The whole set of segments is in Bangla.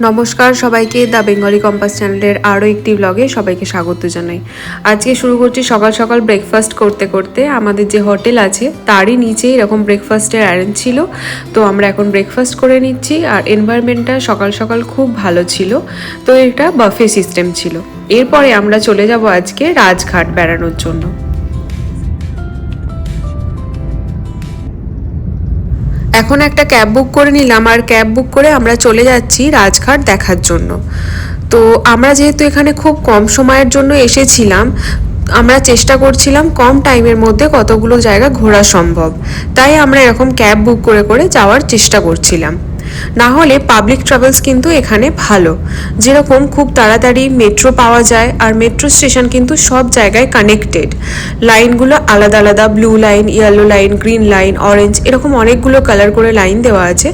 নমস্কার সবাইকে, দ্য বেঙ্গলি কম্পাস চ্যানেলের আরও একটি ব্লগে সবাইকে স্বাগত জানাই। আজকে শুরু করছি সকাল সকাল ব্রেকফাস্ট করতে করতে। আমাদের যে হোটেল আছে তারই নিচে এরকম ব্রেকফাস্টের অ্যারেঞ্জ ছিল, তো আমরা এখন ব্রেকফাস্ট করে নিচ্ছি। আর এনভায়রনমেন্টটা সকাল সকাল খুব ভালো ছিল, তো এটা বাফে সিস্টেম ছিল। এরপরে আমরা চলে যাব আজকে রাজঘাট বেড়ানোর জন্য। এখন একটা ক্যাব বুক করে নিলাম, আর ক্যাব বুক করে আমরা চলে যাচ্ছি রাজঘাট দেখার জন্য। তো আমরা যেহেতু এখানে খুব কম সময়ের জন্য এসেছিলাম, আমরা চেষ্টা করছিলাম কম টাইমের মধ্যে কতগুলো জায়গা ঘোরা সম্ভব, তাই আমরা এরকম ক্যাব বুক করে করে যাওয়ার চেষ্টা করছিলাম। না হলে পাবলিক ট্রাভেলস কিন্তু এখানে ভালো, যেরকম খুব তাড়াতাড়ি মেট্রো পাওয়া যায়, আর মেট্রো স্টেশন কিন্তু সব জায়গায় কানেক্টেড। লাইনগুলো আলাদা আলাদা, blue line, yellow line, green line, orange, এরকম অনেকগুলো কালার করে লাইন দেওয়া আছে,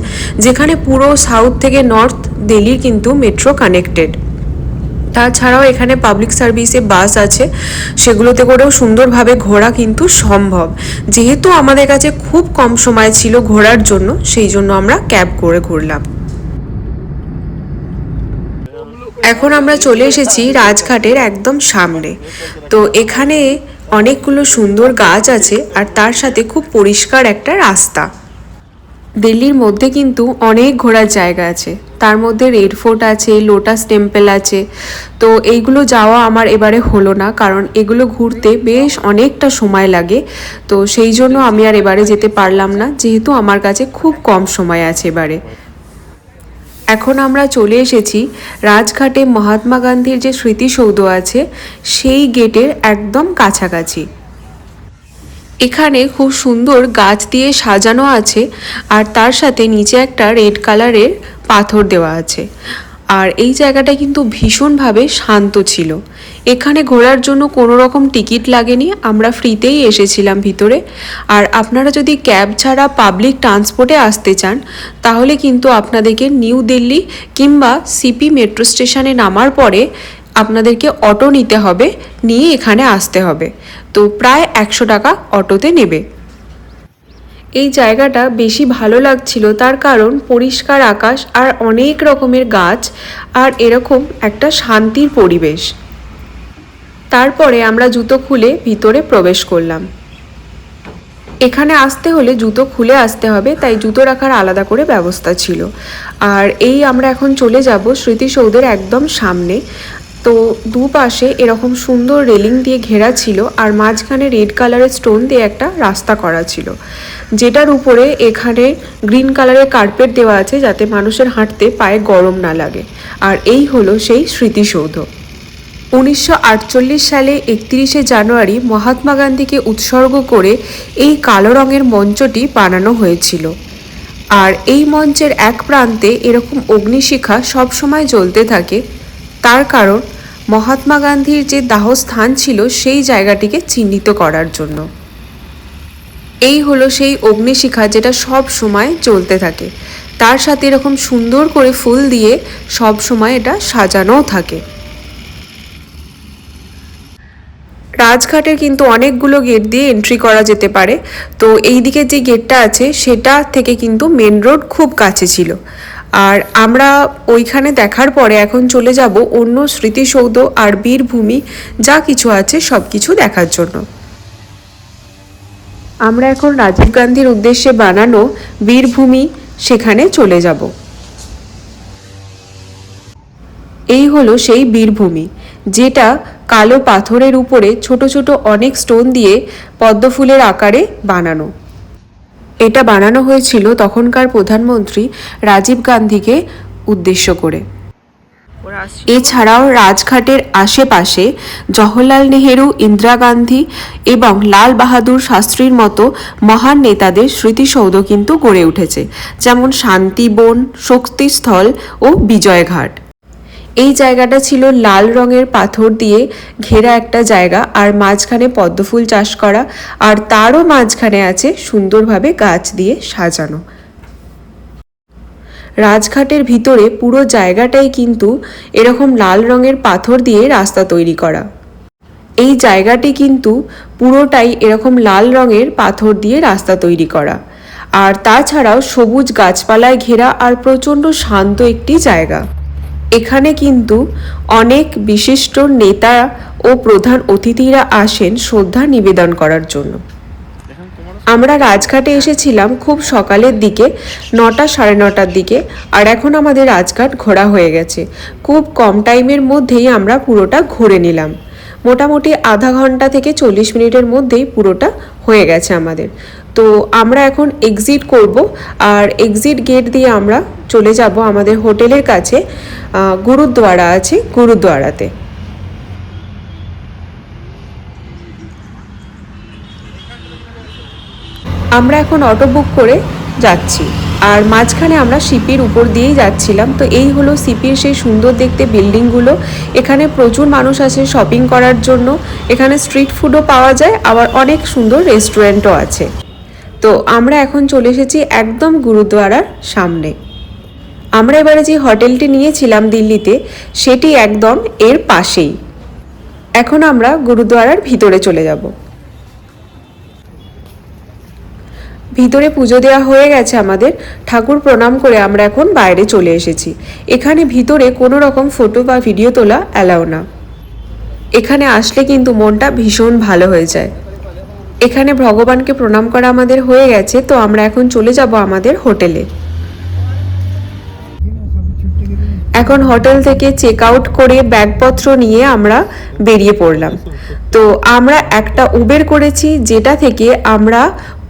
যেখানে পুরো সাউথ থেকে নর্থ দিল্লির কিন্তু মেট্রো কানেক্টেড। তাছাড়াও এখানে পাবলিক সার্ভিসে বাস আছে, সেগুলোতে করেও সুন্দরভাবে ঘোরা কিন্তু সম্ভব। যেহেতু আমাদের কাছে খুব কম সময় ছিল ঘোরার জন্য, সেই জন্য আমরা ক্যাব করে ঘুরলাম। এখন আমরা চলে এসেছি রাজঘাটের একদম সামনে। তো এখানে অনেকগুলো সুন্দর গাছ আছে, আর তার সাথে খুব পরিষ্কার একটা রাস্তা। দিল্লির মধ্যে কিন্তু অনেক ঘোরার জায়গা আছে, তার মধ্যে রেড ফোর্ট আছে, লোটাস টেম্পল আছে। তো এইগুলো যাওয়া আমার এবারে হলো না, কারণ এগুলো ঘুরতে বেশ অনেকটা সময় লাগে। তো সেই জন্য আমি আর এবারে যেতে পারলাম না, যেহেতু আমার কাছে খুব কম সময় আছে এবারে। এখন আমরা চলে এসেছি রাজঘাটে মহাত্মা গান্ধীর যে স্মৃতিসৌধ আছে সেই গেটের একদম কাছাকাছি। এখানে খুব সুন্দর গাছ দিয়ে সাজানো আছে, আর তার সাথে নিচে একটা রেড কালারের পাথর দেওয়া আছে। আর এই জায়গাটা কিন্তু ভীষণভাবে শান্ত ছিল। এখানে ঘোরার জন্য কোনো রকম টিকিট লাগেনি, আমরা ফ্রিতেই এসেছিলাম ভিতরে। আর আপনারা যদি ক্যাব ছাড়া পাবলিক ট্রান্সপোর্টে আসতে চান, তাহলে কিন্তু আপনাদেরকে নিউ দিল্লি কিংবা সিপি মেট্রো স্টেশনে নামার পরে আপনাদেরকে অটো নিতে হবে, নিয়ে এখানে আসতে হবে। তো প্রায় 100 টাকা অটোতে নেবে। এই জায়গাটা বেশি ভালো লাগছিল, তার কারণ পরিষ্কার আকাশ আর অনেক রকমের গাছ, আর এরকম একটা শান্তির পরিবেশ। তারপরে আমরা জুতো খুলে ভিতরে প্রবেশ করলাম। এখানে আসতে হলে জুতো খুলে আসতে হবে, তাই জুতো রাখার আলাদা করে ব্যবস্থা ছিল। আর এই আমরা এখন চলে যাব স্মৃতিসৌধের একদম সামনে। তো দুপাশে এরকম সুন্দর রেলিং দিয়ে ঘেরা ছিল, আর মাঝখানে রেড কালারের স্টোন দিয়ে একটা রাস্তা করা ছিল, যেটার উপরে এখানে গ্রিন কালারের কার্পেট দেওয়া আছে, যাতে মানুষের হাঁটতে পায়ে গরম না লাগে। আর এই হলো সেই স্মৃতিসৌধ। 1948 সালে 31শে জানুয়ারি মহাত্মা গান্ধীকে উৎসর্গ করে এই কালো রঙের মঞ্চটি বানানো হয়েছিল। আর এই মঞ্চের এক প্রান্তে এরকম অগ্নিশিখা সবসময় জ্বলতে থাকে, তার কারণ মহাত্মা গান্ধীর যে দাহস্থান ছিল সেই জায়গাটিকে চিহ্নিত করার জন্য। এই হলো সেই অগ্নিশিখা, যেটা সব সময় জ্বলতে থাকে। তার সাথে এরকম সুন্দর করে ফুল দিয়ে সব সময় এটা সাজানোও থাকে। রাজঘাটের কিন্তু অনেকগুলো গেট দিয়ে এন্ট্রি করা যেতে পারে। তো এই দিকে যে গেটটা আছে সেটা থেকে কিন্তু মেন রোড খুব কাছে ছিল। আর আমরা ওইখানে দেখার পরে এখন চলে যাব অন্য স্মৃতিসৌধ আর বীরভূমি যা কিছু আছে সব কিছু দেখার জন্য। আমরা এখন রাজীব গান্ধীর উদ্দেশ্যে বানানো বীরভূমি সেখানে চলে যাব। এই হলো সেই বীরভূমি, যেটা কালো পাথরের উপরে ছোট ছোট অনেক স্টোন দিয়ে পদ্মফুলের আকারে বানানো। এটা বানানো হয়েছিল তখনকার প্রধানমন্ত্রী রাজীব গান্ধীকে উদ্দেশ্য করে। এছাড়াও রাজঘাটের আশেপাশে জওহরলাল নেহেরু, ইন্দিরা গান্ধী এবং লাল বাহাদুর শাস্ত্রীর মতো মহান নেতাদের স্মৃতিসৌধ কিন্তু গড়ে উঠেছে, যেমন শান্তিবন, শক্তিস্থল ও বিজয়ঘাট। এই জায়গাটা ছিল লাল রঙের পাথর দিয়ে ঘেরা একটা জায়গা, আর মাঝখানে পদ্মফুল চাষ করা, আর তারও মাঝখানে আছে সুন্দরভাবে গাছ দিয়ে সাজানো। রাজঘাটের ভিতরে পুরো জায়গাটাই কিন্তু এরকম লাল রঙের পাথর দিয়ে রাস্তা তৈরি করা। এই জায়গাটি কিন্তু পুরোটাই এরকম লাল রঙের পাথর দিয়ে রাস্তা তৈরি করা, আর তাছাড়াও সবুজ গাছপালায় ঘেরা আর প্রচণ্ড শান্ত একটি জায়গা। এখানে কিন্তু অনেক বিশিষ্ট নেতা ও প্রধান অতিথিরা আসেন শ্রদ্ধা নিবেদন করার জন্য। আমরা রাজঘাটে এসেছিলাম খুব সকালের দিকে, 9টা সাড়ে 9টার দিকে, আর এখন আমাদের রাজঘাট ঘোরা হয়ে গেছে। খুব কম টাইমের মধ্যেই আমরা পুরোটা ঘুরে নিলাম। মোটামুটি আধা ঘন্টা থেকে 40 মিনিটের মধ্যেই পুরোটা হয়ে গেছে আমাদের। তো আমরা এখন এক্সিট করব, আর এক্সিট গেট দিয়ে আমরা চলে যাব আমাদের হোটেলের কাছে। গুরুদ্বারা আছে, গুরুদ্বারাতে। আমরা এখন অটো বুক করে যাচ্ছি, আর মাঝখানে আমরা সিপির উপর দিয়েই যাচ্ছিলাম। তো এই হলো সিপির সেই সুন্দর দেখতে বিল্ডিংগুলো। এখানে প্রচুর মানুষ আসে শপিং করার জন্য। এখানে স্ট্রিট ফুডও পাওয়া যায়, আবার অনেক সুন্দর রেস্টুরেন্টও আছে। তো আমরা এখন চলে এসেছি একদম গুরুদ্বারার সামনে। আমরা এবারে যে হোটেলটি নিয়েছিলাম দিল্লিতে, সেটি একদম এর পাশেই। এখন আমরা গুরুদ্বারার ভিতরে চলে যাব। ভিতরে পুজো দেওয়া হয়ে গেছে আমাদের, ঠাকুর প্রণাম করে আমরা এখন বাইরে চলে এসেছি। এখানে ভিতরে কোনো রকম ফটো বা ভিডিও তোলা অ্যালাউ না। এখানে আসলে কিন্তু মনটা ভীষণ ভালো হয়ে যায়। এখানে ভগবানকে প্রণাম করা আমাদের হয়ে গেছে, তো আমরা এখন চলে যাব আমাদের হোটেলে। এখন হোটেল থেকে চেক আউট করে ব্যাগপত্র নিয়ে আমরা বেরিয়ে পড়লাম। তো আমরা একটা উবের করেছি, যেটা থেকে আমরা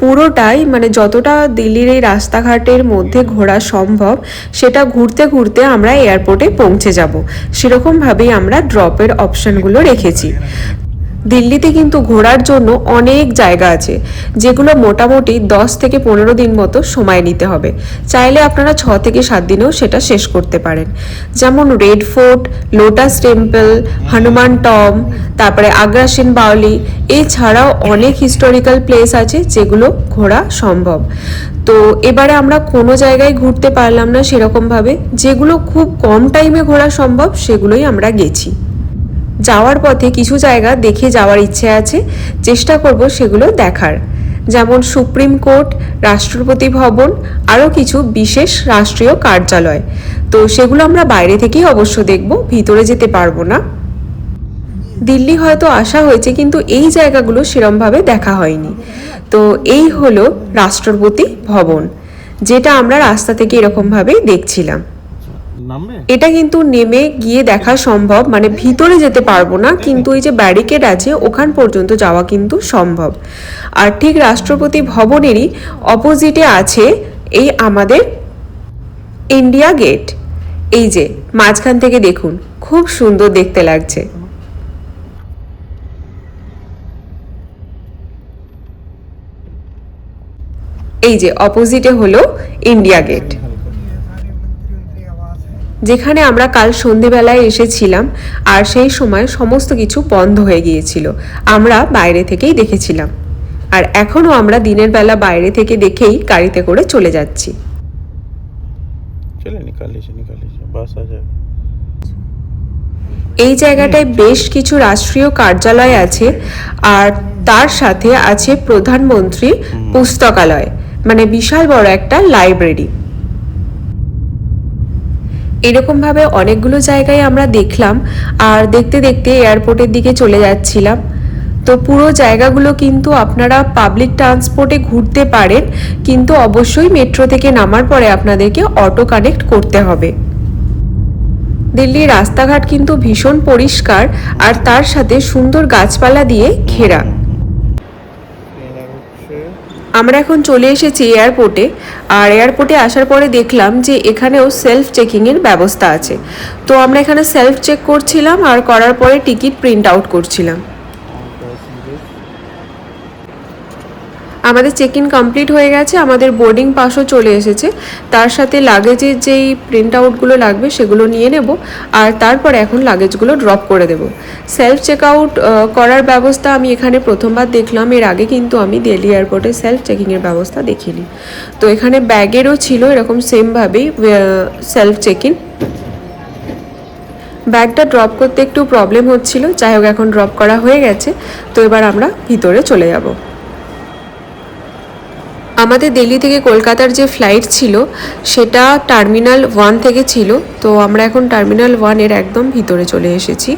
পুরোটাই মানে যতটা দিল্লির এই রাস্তাঘাটের মধ্যে ঘোরা সম্ভব সেটা ঘুরতে ঘুরতে আমরা এয়ারপোর্টে পৌঁছে যাব। সেরকমভাবেই আমরা ড্রপের অপশানগুলো রেখেছি। দিল্লিতে কিন্তু ঘোরার জন্য অনেক জায়গা আছে, যেগুলো মোটামুটি 10 থেকে 15 দিন মতো সময় নিতে হবে। চাইলে আপনারা 6 থেকে 7 দিনেও সেটা শেষ করতে পারেন। যেমন red fort, lotus temple, Hanuman Tom, তারপরে আগ্রা সেন বাউলি, এছাড়াও অনেক হিস্টোরিক্যাল প্লেস আছে যেগুলো ঘোরা সম্ভব। তো এবারে আমরা কোনো জায়গায় ঘুরতে পারলাম না সেরকমভাবে, যেগুলো খুব কম টাইমে ঘোরা সম্ভব সেগুলোই আমরা গেছি। যাওয়ার পথে কিছু জায়গা দেখে যাওয়ার ইচ্ছে আছে, চেষ্টা করব সেগুলো দেখার। যেমন সুপ্রিম কোর্ট, রাষ্ট্রপতি ভবন, আরও কিছু বিশেষ রাষ্ট্রীয় কার্যালয়। তো সেগুলো আমরা বাইরে থেকেই অবশ্য দেখব, ভিতরে যেতে পারবো না। দিল্লি হয়তো আসা হয়েছে, কিন্তু এই জায়গাগুলো সেরমভাবে দেখা হয়নি। তো এই হলো রাষ্ট্রপতি ভবন, যেটা আমরা রাস্তা থেকে এরকমভাবেই দেখছিলাম। এটা কিন্তু নেমে গিয়ে দেখা সম্ভব, মানে ভিতরে যেতে পারবো না, কিন্তু এই যে ব্যারিকেড আছে ওখান পর্যন্ত যাওয়া কিন্তু সম্ভব। আর ঠিক রাষ্ট্রপতি ভবনেরই অপোজিটে আছে এই আমাদের ইন্ডিয়া গেট। এই যে মাঝখান থেকে দেখুন, খুব সুন্দর দেখতে লাগছে। এই যে অপোজিটে হলো ইন্ডিয়া গেট, যেখানে আমরা কাল সন্ধেবেলায় এসেছিলাম, আর সেই সময় সমস্ত কিছু বন্ধ হয়ে গিয়েছিল। আমরা বাইরে থেকেই দেখেছিলাম, আর এখনও আমরা দিনের বেলা বাইরে থেকে দেখেই গাড়িতে করে চলে যাচ্ছি। এই জায়গাটায় বেশ কিছু রাষ্ট্রীয় কার্যালয় আছে, আর তার সাথে আছে প্রধানমন্ত্রী পুস্তকালয়, মানে বিশাল বড় একটা লাইব্রেরি। এরকমভাবে অনেকগুলো জায়গায় আমরা দেখলাম, আর দেখতে দেখতে এয়ারপোর্টের দিকে চলে যাচ্ছিলাম। তো পুরো জায়গাগুলো কিন্তু আপনারা পাবলিক ট্রান্সপোর্টে ঘুরতে পারেন, কিন্তু অবশ্যই মেট্রো থেকে নামার পরে আপনাদেরকে অটো কানেক্ট করতে হবে। দিল্লির রাস্তাঘাট কিন্তু ভীষণ পরিষ্কার, আর তার সাথে সুন্দর গাছপালা দিয়ে ঘেরা। আমরা এখন চলে এসেছি এয়ারপোর্টে, আর এয়ারপোর্টে আসার পরে দেখলাম যে এখানেও সেলফ চেকিংয়ের ব্যবস্থা আছে। তো আমরা এখানে সেলফ চেক করছিলাম, আর করার পরে টিকিট প্রিন্ট আউট করছিলাম। আমাদের চেক ইন কমপ্লিট হয়ে গেছে, আমাদের বোর্ডিং পাসও চলে এসেছে। তার সাথে লাগেজের যেই প্রিন্ট আউটগুলো লাগবে সেগুলো নিয়ে নেব, আর তারপরে এখন লাগেজগুলো ড্রপ করে দেব। সেলফ চেক আউট করার ব্যবস্থা আমি এখানে প্রথমবার দেখলাম, এর আগে কিন্তু আমি দিল্লি এয়ারপোর্টে সেলফ চেকিংয়ের ব্যবস্থা দেখিনি। তো এখানে ব্যাগেরও ছিল এরকম সেমভাবেই সেলফ চেক ইন। ব্যাগটা ড্রপ করতে একটু প্রবলেম হচ্ছিল, যাই হোক এখন ড্রপ করা হয়ে গেছে। তো এবার আমরা ভিতরে চলে যাব। আমাদের দিল্লি থেকে কলকাতার যে ফ্লাইট ছিল সেটা টার্মিনাল 1 থেকে ছিল, তো আমরা এখন টার্মিনাল 1-এর একদম ভিতরে চলে এসেছি।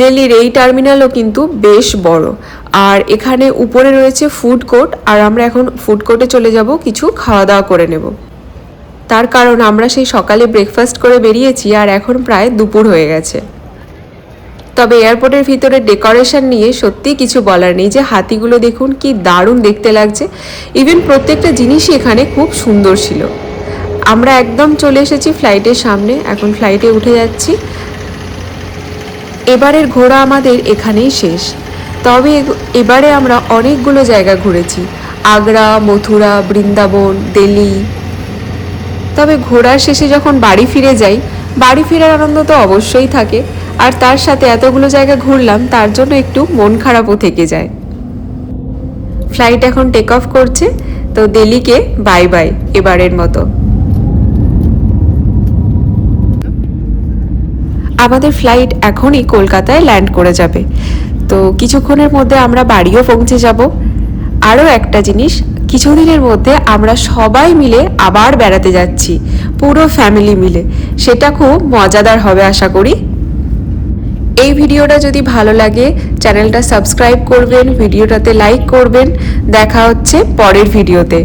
দিল্লির এই টার্মিনালও কিন্তু বেশ বড়, আর এখানে উপরে রয়েছে ফুড কোর্ট, আর আমরা এখন ফুড কোর্টে চলে যাব কিছু খাওয়া দাওয়া করে নেব। তার কারণ আমরা সেই সকালে ব্রেকফাস্ট করে বেরিয়েছি আর এখন প্রায় দুপুর হয়ে গেছে। তবে এয়ারপোর্টের ভিতরে ডেকোরেশন নিয়ে সত্যি কিছু বলার নেই, যে হাতিগুলো দেখুন কি দারুণ দেখতে লাগছে। ইভেন প্রত্যেকটা জিনিসই এখানে খুব সুন্দর ছিল। আমরা একদম চলে এসেছি ফ্লাইটের সামনে, এখন ফ্লাইটে উঠে যাচ্ছি। এবারের ঘোরা আমাদের এখানেই শেষ। তবে এবারে আমরা অনেকগুলো জায়গা ঘুরেছি, আগ্রা, মথুরা, বৃন্দাবন, দিল্লি। তবে ঘোরার শেষে যখন বাড়ি ফিরে যাই, বাড়ি ফেরার আনন্দ তো অবশ্যই থাকে, আর তার সাথে এতগুলো জায়গা ঘুরলাম তার জন্য একটু মন খারাপও থেকে যায়। ফ্লাইট এখন টেক অফ করছে, তো দিল্লিকে বাই বাই এবারের মতো। আমাদের ফ্লাইট এখনই কলকাতায় ল্যান্ড করে যাবে, তো কিছুক্ষণের মধ্যে আমরা বাড়িও পৌঁছে যাব। আরও একটা জিনিস, কিছুদিনের মধ্যে আমরা সবাই মিলে আবার বেড়াতে যাচ্ছি, পুরো ফ্যামিলি মিলে। সেটা খুব মজাদার হবে আশা করি। এই ভিডিওটা যদি ভালো লাগে চ্যানেলটা সাবস্ক্রাইব করবেন, ভিডিওটাতে লাইক করবেন। দেখা হচ্ছে পরের ভিডিওতে।